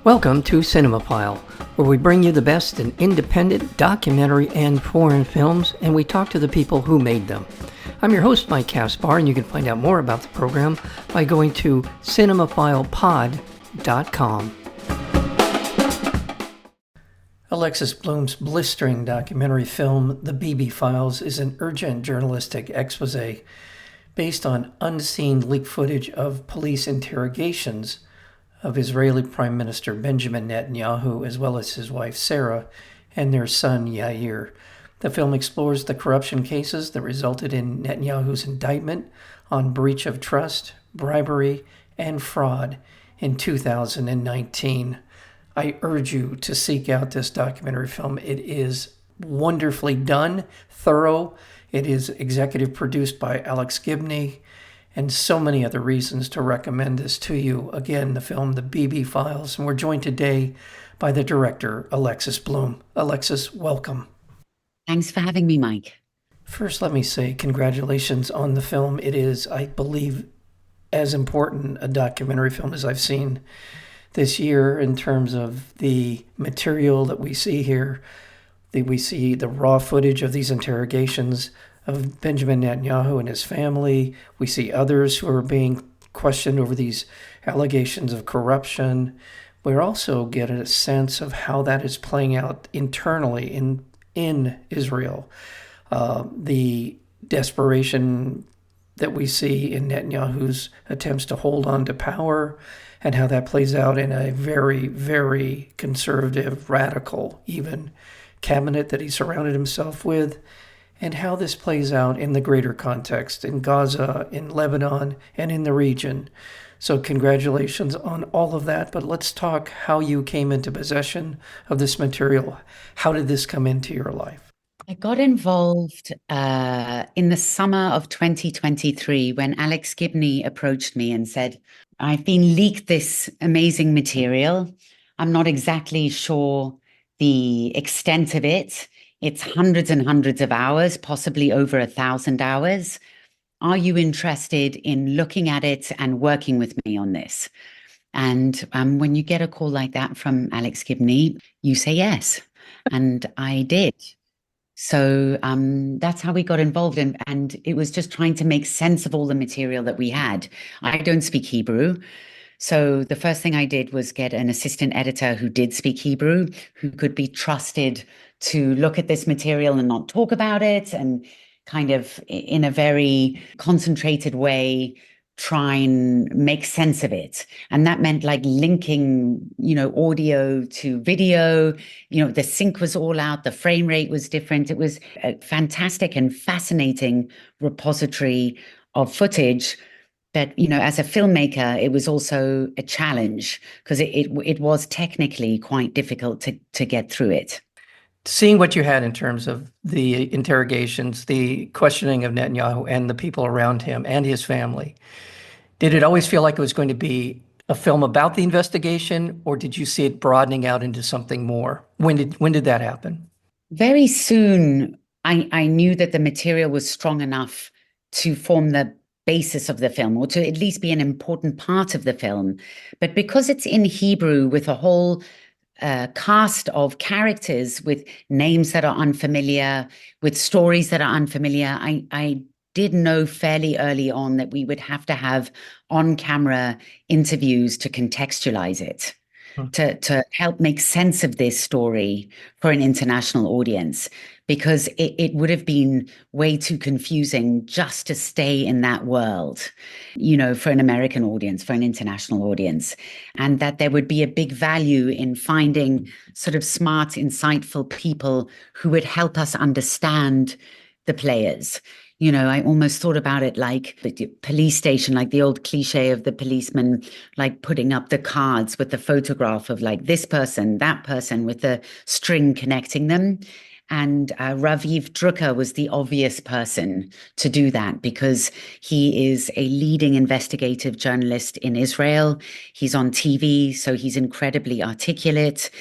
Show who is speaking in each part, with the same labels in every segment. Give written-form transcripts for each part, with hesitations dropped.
Speaker 1: Welcome to Cinephile, where we bring you the best in independent, documentary, and foreign films, and we talk to the people who made them. I'm your host, Mike Caspar, and you can find out more about the program by going to cinephilepod.com. Alexis Bloom's blistering documentary film, The Bibi Files, is an urgent journalistic exposé based on unseen leaked footage of police interrogations of Israeli Prime Minister Benjamin Netanyahu, as well as his wife Sara and their son Yair. The film explores the corruption cases that resulted in Netanyahu's indictment on breach of trust, bribery, and fraud in 2019. I urge you to seek out this documentary film. It is wonderfully done, thorough. It is executive produced by Alex Gibney, and so many other reasons to recommend this to you. Again, the film, The Bibi Files, and we're joined today by the director, Alexis Bloom. Alexis, welcome.
Speaker 2: Thanks for having me, Mike.
Speaker 1: First, let me say congratulations on the film. It is, I believe, as important a documentary film as I've seen this year in terms of the material that we see here. We see the raw footage of these interrogations of Benjamin Netanyahu and his family. We see others who are being questioned over these allegations of corruption. We also get a sense of how that is playing out internally in Israel. The desperation that we see in Netanyahu's attempts to hold on to power, and how that plays out in a very, very conservative, radical, even cabinet that he surrounded himself with, and how this plays out in the greater context in Gaza, in Lebanon, and in the region. So congratulations on all of that, but let's talk how you came into possession of this material. How did this come into your life?
Speaker 2: I got involved in the summer of 2023 when Alex Gibney approached me and said, I've been leaked this amazing material. I'm not exactly sure the extent of it. It's hundreds and hundreds of hours, possibly over 1,000 hours. Are you interested in looking at it and working with me on this? And when you get a call like that from Alex Gibney, you say yes. And I did. So that's how we got involved. And it was just trying to make sense of all the material that we had. I don't speak Hebrew. So the first thing I did was get an assistant editor who did speak Hebrew, who could be trusted to look at this material and not talk about it, and kind of in a very concentrated way try and make sense of it. And that meant like linking, audio to video, the sync was all out, the frame rate was different. It was a fantastic and fascinating repository of footage. But, as a filmmaker, it was also a challenge because it was technically quite difficult to get through it.
Speaker 1: Seeing what you had in terms of the interrogations, the questioning of Netanyahu and the people around him and his family, did it always feel like it was going to be a film about the investigation, or did you see it broadening out into something more? When did that happen?
Speaker 2: Very soon, I knew that the material was strong enough to form the basis of the film, or to at least be an important part of the film. But because it's in Hebrew with a whole cast of characters with names that are unfamiliar, with stories that are unfamiliar, I did know fairly early on that we would have to have on-camera interviews to contextualize it, to help make sense of this story for an international audience, because it would have been way too confusing just to stay in that world, for an American audience, for an international audience, and that there would be a big value in finding sort of smart, insightful people who would help us understand the players. I almost thought about it like the police station, like the old cliche of the policeman, like putting up the cards with the photograph of like this person, that person, with the string connecting them. And Raviv Drucker was the obvious person to do that because he is a leading investigative journalist in Israel. He's on TV, so he's incredibly articulate.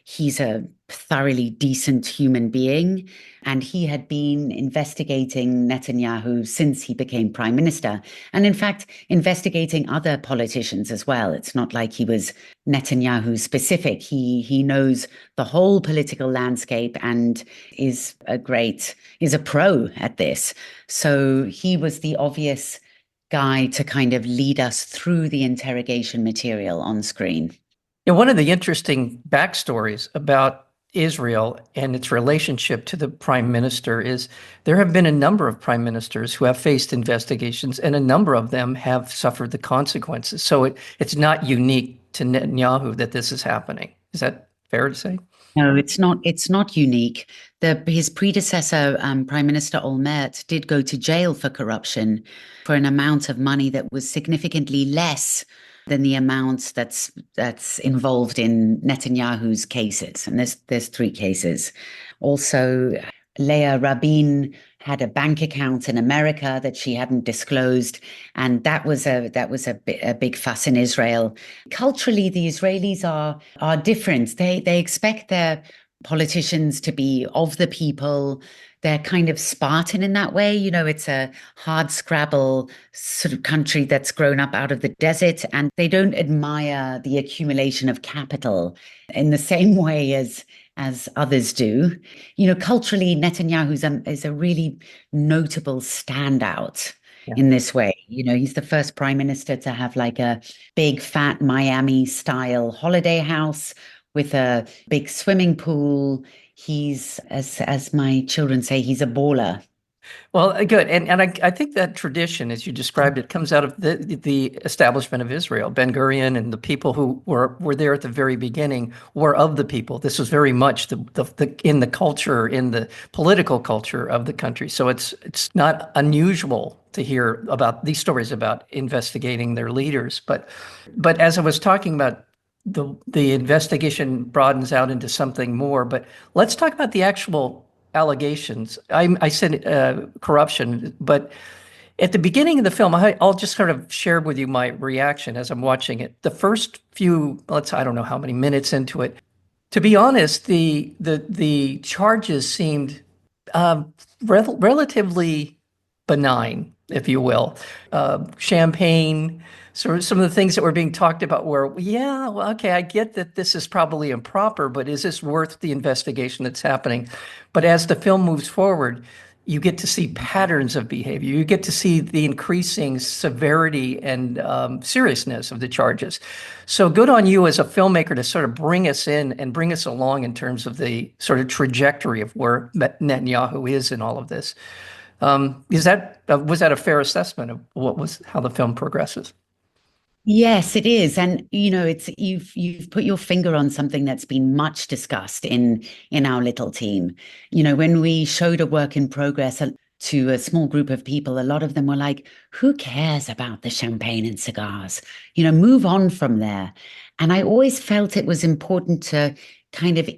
Speaker 2: he's a thoroughly decent human being. And he had been investigating Netanyahu since he became prime minister. And in fact, investigating other politicians as well. It's not like he was Netanyahu specific. He knows the whole political landscape and is a pro at this. So he was the obvious guy to kind of lead us through the interrogation material on screen.
Speaker 1: Yeah, one of the interesting backstories about Israel and its relationship to the prime minister is there have been a number of prime ministers who have faced investigations, and a number of them have suffered the consequences. So it's not unique to Netanyahu that this is happening. Is that fair to say?
Speaker 2: No, it's not. It's not unique. His predecessor, Prime Minister Olmert, did go to jail for corruption for an amount of money that was significantly less than the amounts that's involved in Netanyahu's cases. And there's three cases. Also, Leah Rabin had a bank account in America that she hadn't disclosed, and that was a big fuss in Israel. Culturally, the Israelis are different. They expect their politicians to be of the people. They're kind of Spartan in that way. You know, it's a hard scrabble sort of country that's grown up out of the desert, and they don't admire the accumulation of capital in the same way as others do. You know, culturally, Netanyahu is a really notable standout in this way. You know, he's the first prime minister to have like a big, fat Miami-style holiday house with a big swimming pool. He's, as my children say, he's a baller.
Speaker 1: Well, good. And I think that tradition, as you described it, comes out of the establishment of Israel. Ben-Gurion and the people who were there at the very beginning were of the people. This was very much in the culture, in the political culture of the country. So it's not unusual to hear about these stories about investigating their leaders. But as I was talking about, the investigation broadens out into something more. But let's talk about the actual allegations. I said corruption, but at the beginning of the film, I'll just sort of share with you my reaction as I'm watching it. The first few, I don't know how many minutes into it, to be honest, the charges seemed relatively benign, if you will. Champagne, sort of some of the things that were being talked about were, yeah, well, okay, I get that this is probably improper, but is this worth the investigation that's happening? But as the film moves forward, you get to see patterns of behavior. You get to see the increasing severity and seriousness of the charges. So good on you as a filmmaker to sort of bring us in and bring us along in terms of the sort of trajectory of where Netanyahu is in all of this. Was that a fair assessment of how the film progresses?
Speaker 2: Yes, it is. And you know, you've put your finger on something that's been much discussed in our little team. You know, when we showed a work in progress to a small group of people, a lot of them were like, who cares about the champagne and cigars? You know, move on from there. And I always felt it was important to kind of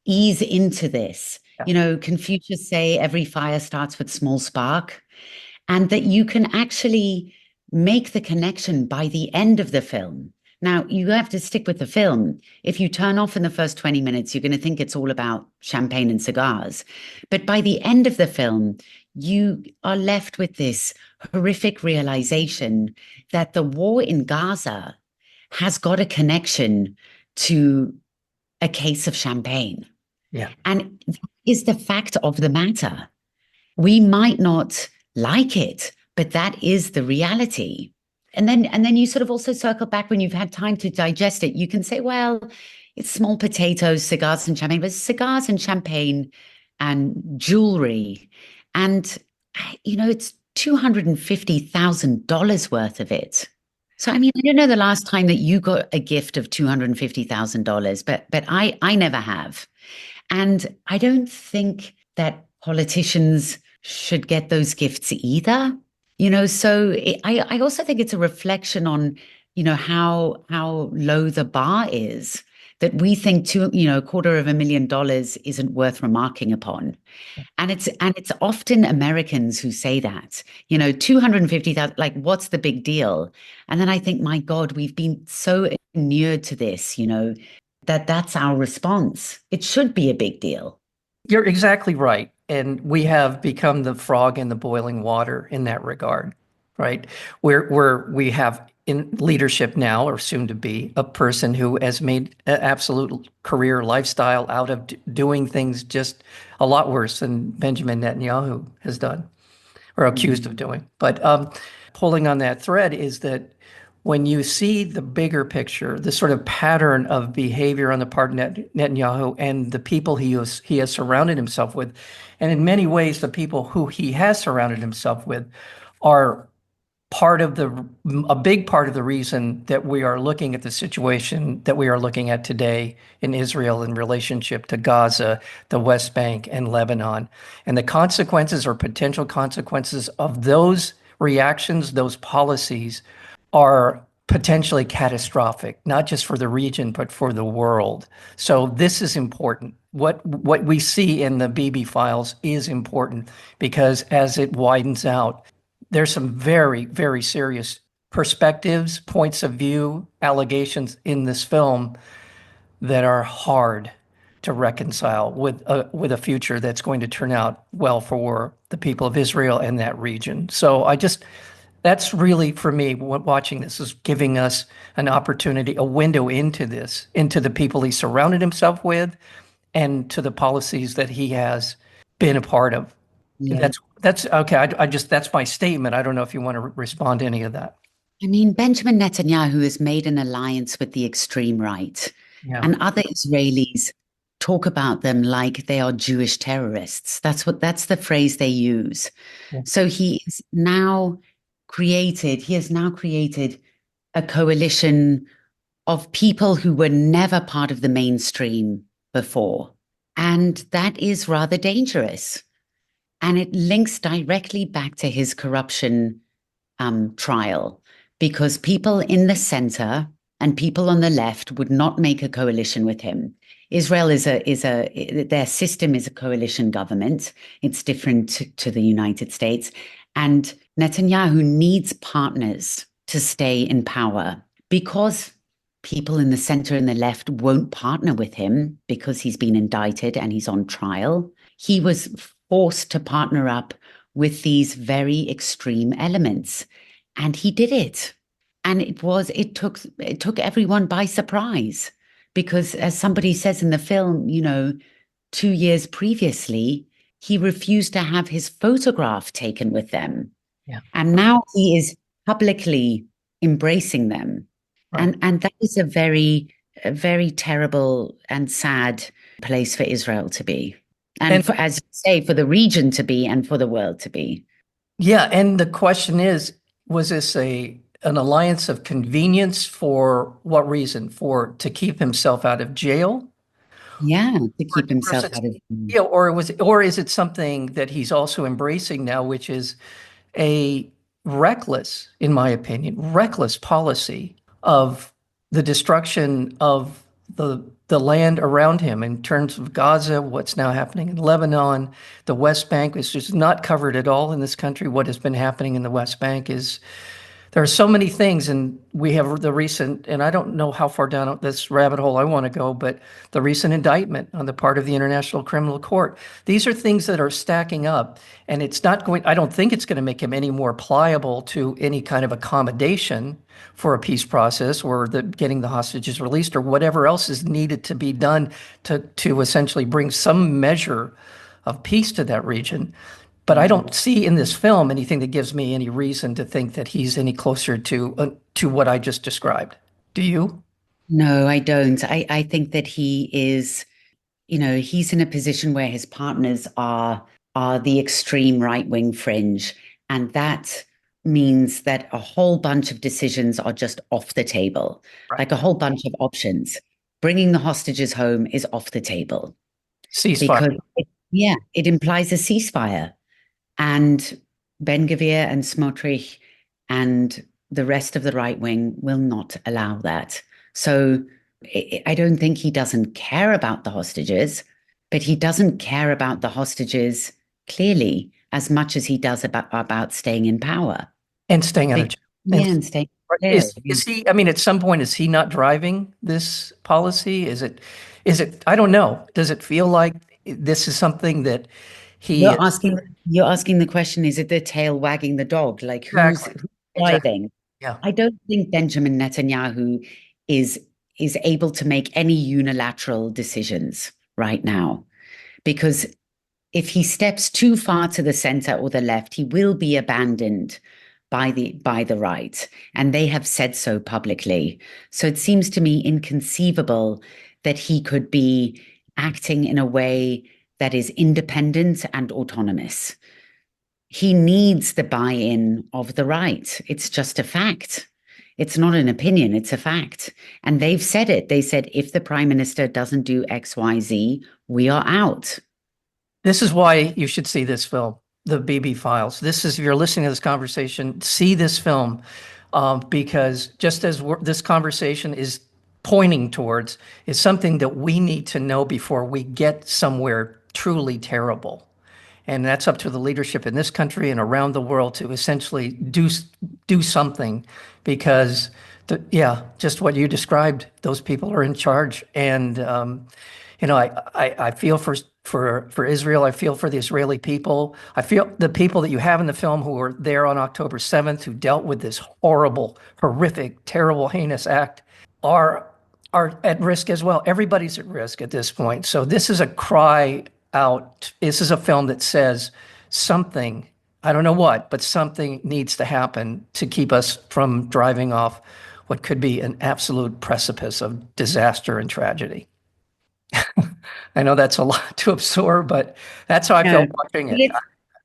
Speaker 2: ease into this. You know, Confucius say every fire starts with small spark, and that you can actually make the connection by the end of the film. Now, you have to stick with the film. If you turn off in the first 20 minutes, you're going to think it's all about champagne and cigars. But by the end of the film, you are left with this horrific realization that the war in Gaza has got a connection to a case of champagne.
Speaker 1: Yeah.
Speaker 2: And that is the fact of the matter. We might not like it, but that is the reality. And then you sort of also circle back when you've had time to digest it. You can say, well, it's small potatoes, cigars and champagne, but cigars and champagne and jewelry. And, you know, it's $250,000 worth of it. So, I mean, I don't know the last time that you got a gift of $250,000, but I never have. And I don't think that politicians should get those gifts either. You know, so I also think it's a reflection on, you know, how low the bar is, that we think $250,000 isn't worth remarking upon. And it's often Americans who say that, you know, 250,000, like, what's the big deal? And then I think, my God, we've been so inured to this, you know, that's our response. It should be a big deal.
Speaker 1: You're exactly right. And we have become the frog in the boiling water in that regard, right? Where we have in leadership now, or soon to be, a person who has made an absolute career lifestyle out of doing things just a lot worse than Benjamin Netanyahu has done or accused of doing. But pulling on that thread is that when you see the bigger picture, the sort of pattern of behavior on the part of Netanyahu and the people he has surrounded himself with, and in many ways, the people who he has surrounded himself with are a big part of the reason that we are looking at the situation that we are looking at today in Israel in relationship to Gaza, the West Bank, and Lebanon. And the consequences or potential consequences of those reactions, those policies, are potentially catastrophic, not just for the region, but for the world. So this is important. What we see in the Bibi Files is important because as it widens out, there's some very, very serious perspectives, points of view, allegations in this film that are hard to reconcile with a future that's going to turn out well for the people of Israel and that region. So that's really for me, watching this is giving us an opportunity, a window into this, into the people he surrounded himself with and to the policies that he has been a part of.
Speaker 2: Yeah.
Speaker 1: That's okay. That's my statement. I don't know if you want to respond to any of that.
Speaker 2: I mean, Benjamin Netanyahu has made an alliance with the extreme right,
Speaker 1: Yeah.
Speaker 2: and other Israelis talk about them like they are Jewish terrorists. That's the phrase they use.
Speaker 1: Yeah.
Speaker 2: So he has now created a coalition of people who were never part of the mainstream before. And that is rather dangerous. And it links directly back to his corruption trial, because people in the center and people on the left would not make a coalition with him. Israel their system is a coalition government. It's different to the United States. And Netanyahu needs partners to stay in power because people in the center and the left won't partner with him because he's been indicted and he's on trial. He was forced to partner up with these very extreme elements, and he did it. And it took everyone by surprise, because as somebody says in the film, 2 years previously, he refused to have his photograph taken with them.
Speaker 1: Yeah.
Speaker 2: And now he is publicly embracing them.
Speaker 1: Right.
Speaker 2: And that is a very terrible and sad place for Israel to be. And for, as you say, for the region to be and for the world to be.
Speaker 1: Yeah. And the question is, was this an alliance of convenience for what reason? To keep himself out of jail?
Speaker 2: Yeah, to keep himself
Speaker 1: Or is
Speaker 2: out of.
Speaker 1: yeah, or is it something that he's also embracing now, which is a reckless, in my opinion, reckless policy of the destruction of the land around him in terms of Gaza, what's now happening in Lebanon, the West Bank, which is not covered at all in this country. What has been happening in the West Bank is there are so many things, and we have the recent, and I don't know how far down this rabbit hole I want to go, but the recent indictment on the part of the International Criminal Court. These are things that are stacking up, and I don't think it's going to make him any more pliable to any kind of accommodation for a peace process or getting the hostages released or whatever else is needed to be done to essentially bring some measure of peace to that region. But I don't see in this film anything that gives me any reason to think that he's any closer to what I just described. Do you?
Speaker 2: No, I don't. I think that he is, he's in a position where his partners are the extreme right-wing fringe. And that means that a whole bunch of decisions are just off the table,
Speaker 1: Right.
Speaker 2: like a whole bunch of options. Bringing the hostages home is off the table.
Speaker 1: Ceasefire.
Speaker 2: Because, it implies a ceasefire. And Ben-Gvir and Smotrich and the rest of the right wing will not allow that. So I don't think he doesn't care about the hostages, but he doesn't care about the hostages clearly as much as he does about staying in power.
Speaker 1: And staying out of jail.
Speaker 2: Yeah, and stay clear.
Speaker 1: Is he, I mean, at some point, is he not driving this policy? I don't know. Does it feel like this is something that he
Speaker 2: You're asking the question, is it the tail wagging the dog? Like who's
Speaker 1: exactly,
Speaker 2: driving?
Speaker 1: yeah.
Speaker 2: I don't think Benjamin Netanyahu is able to make any unilateral decisions right now, because if he steps too far to the center or the left, he will be abandoned by the right, and they have said so publicly. So it seems to me inconceivable that he could be acting in a way that is independent and autonomous. He needs the buy-in of the right. It's just a fact. It's not an opinion, it's a fact. And they've said it. They said, if the prime minister doesn't do X, Y, Z, we are out.
Speaker 1: This is why you should see this film, The Bibi Files. This is, if you're listening to this conversation, see this film, because just as this conversation is pointing towards, is something that we need to know before we get somewhere truly terrible. And that's up to the leadership in this country and around the world to essentially do something, because just what you described, those people are in charge. And I feel for Israel. I feel for the Israeli people. I feel the people that you have in the film who were there on October 7th, who dealt with this horrible, horrific, terrible, heinous act, are at risk as well. Everybody's at risk at this point. So this is a cry out. This is a film that says something, I don't know what, but something needs to happen to keep us from driving off what could be an absolute precipice of disaster and tragedy. I know that's a lot to absorb, but that's how I felt watching it.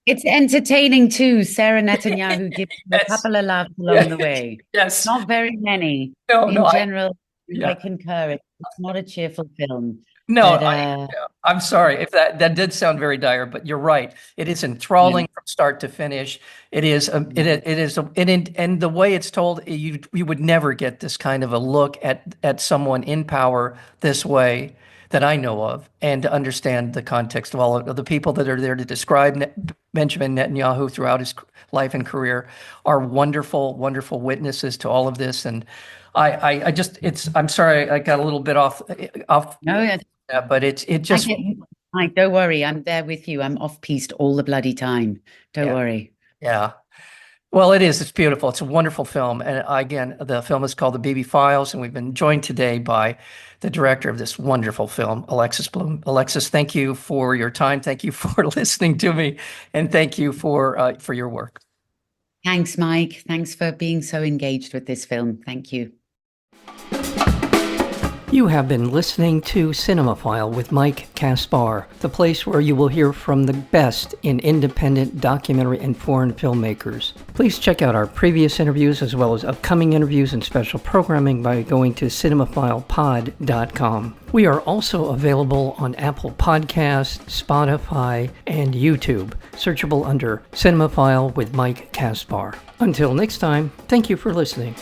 Speaker 2: It's entertaining too. Sarah Netanyahu gives you a couple of laughs along the way.
Speaker 1: Yes.
Speaker 2: Not very many.
Speaker 1: No,
Speaker 2: In general,
Speaker 1: Yeah.
Speaker 2: I concur. It's not a cheerful film.
Speaker 1: No,
Speaker 2: But,
Speaker 1: I'm sorry if that did sound very dire, but you're right. It is enthralling from start to finish. It is, and the way it's told, you would never get this kind of a look at someone in power this way that I know of, and to understand the context of all of the people that are there to describe Benjamin Netanyahu throughout his life and career are wonderful, wonderful witnesses to all of this. And I'm sorry, I got a little bit off.
Speaker 2: no,
Speaker 1: But it just.
Speaker 2: Mike, don't worry. I'm there with you. I'm off-piste all the bloody time. Don't worry.
Speaker 1: Yeah. Well, it is. It's beautiful. It's a wonderful film. And again, the film is called The Bibi Files, and we've been joined today by the director of this wonderful film, Alexis Bloom. Alexis, thank you for your time. Thank you for listening to me, and thank you for your work.
Speaker 2: Thanks, Mike. Thanks for being so engaged with this film. Thank you.
Speaker 1: You have been listening to Cinemaphile with Mike Kaspar, the place where you will hear from the best in independent documentary and foreign filmmakers. Please check out our previous interviews as well as upcoming interviews and special programming by going to cinemaphilepod.com. We are also available on Apple Podcasts, Spotify, and YouTube, searchable under Cinemaphile with Mike Kaspar. Until next time, thank you for listening.